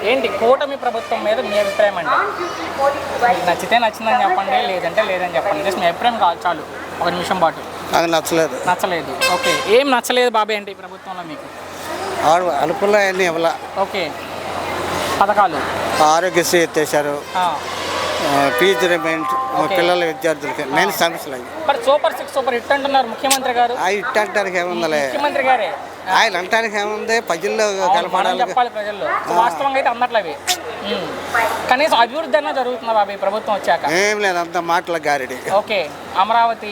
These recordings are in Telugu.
ఏంటి కూటమి ప్రభుత్వం మీద మీ అభిప్రాయం అండి? నచ్చితే నచ్చిందని చెప్పండి, లేదంటే లేదని చెప్పండి. జస్ట్ మీ అభిప్రాయం కాదు చాలు, ఒక నిమిషం పాటు. నాకు నచ్చలేదు. ఓకే, ఏం నచ్చలేదు బాబాయ్ అంటే ఈ ప్రభుత్వంలో మీకు? అనుకున్న అన్నీ ఇవ్వాల. ఓకే, పథకాలు ఆరోగ్యశ్రీ ఎత్తేసారు, ఫీజు రిమెంట్ పిల్లల విద్యార్థులకి మెయిన్ సమస్యలు అవి. మరి సూపర్ 6 సూపర్ హిట్ అంటున్నారు ముఖ్యమంత్రి గారు. అవి ఇట్ట అంటానికి ఏముందలే, ముఖ్యమంత్రి గారే ఆయన అంటానికి ఏముంది, ప్రజల్లో కలపడాలి చెప్పాలి ప్రజల్లో. వాస్తవంగా అయితే అందట్లో అవి కనీసం అభివృద్ధి అన్నా జరుగుతున్నా బాబాయ్ ప్రభుత్వం వచ్చాక? ఏం లేదు, అంత మాటల గారిడి. ఓకే, అమరావతి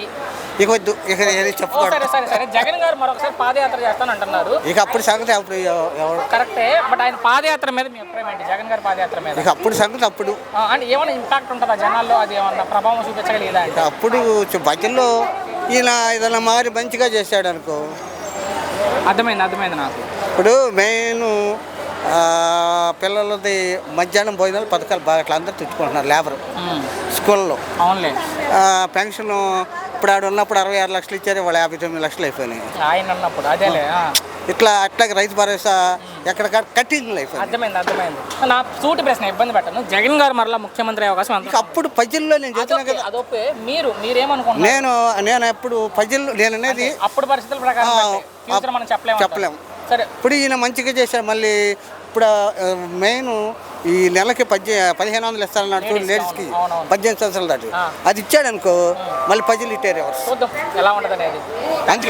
ఇక వద్దు, ఇక చెప్పుకోవాలి. సరే జగన్ గారు మరొకసారి పాదయాత్ర చేస్తాను అంటున్నారు. ఇక అప్పుడు సంగతి అప్పుడు కరెక్టే, బట్ ఆయన పాదయాత్ర మీద మీ అభిప్రాయం ఏంటి? జగన్ గారి పాదయాత్ర మీద ఇక అప్పుడు సంగతి అప్పుడు అంటే ఏమైనా ఇంపాక్ట్ ఉంటుందా జనాల్లో? అది ఏమన్నా ప్రభావం చూపించగలిగేదా అంటే? అప్పుడు బడ్జెట్లో ఈయన ఏదైనా మారి మంచిగా చేశాడు అనుకో. అర్థమైంది నాకు. ఇప్పుడు మెయిన్ పిల్లలది మధ్యాహ్నం భోజనాలు పథకాలు బాగా అట్లా అందరూ తెచ్చుకుంటున్నారు లేబర్ స్కూల్లో. అవునులే, పెన్షన్ ఇప్పుడు ఆడు ఉన్నప్పుడు 66 లక్షలు ఇచ్చారు, వాళ్ళు 59 లక్షలు అయిపోయినాయి ఆయన ఉన్నప్పుడు. అదేలే, అట్లాగే రైతు భరోసా ఎక్కడికక్కడ కట్టింగ్ అయిపోయింది. అర్థమైంది. నా సూటి ప్రశ్న, ఇబ్బంది పెట్టను. జగన్ గారు మరలా ముఖ్యమంత్రి అవకాశం అప్పుడు ప్రజల్లో నేను చెప్తున్నా కదా. అదొప్పే, మీరేమనుకుంటున్నారు? నేను ఎప్పుడు ప్రజల్లో నేను అనేది అప్పుడు పరిస్థితుల ప్రకారం మనం చెప్పలేము. సరే, ఇప్పుడు ఈయన మంచిగా చేశారు. మళ్ళీ ఇప్పుడు మెయిన్ ఈ నెలకి 1500 ఇస్తారన్నాడు చూడు లేడీస్కి, 18 సంవత్సరాలు దాటి అది ఇచ్చాడు అనుకో, మళ్ళీ ప్రజలు ఇట్టారు చూద్దాం ఎలా ఉంటుంది అనేది. అంతే.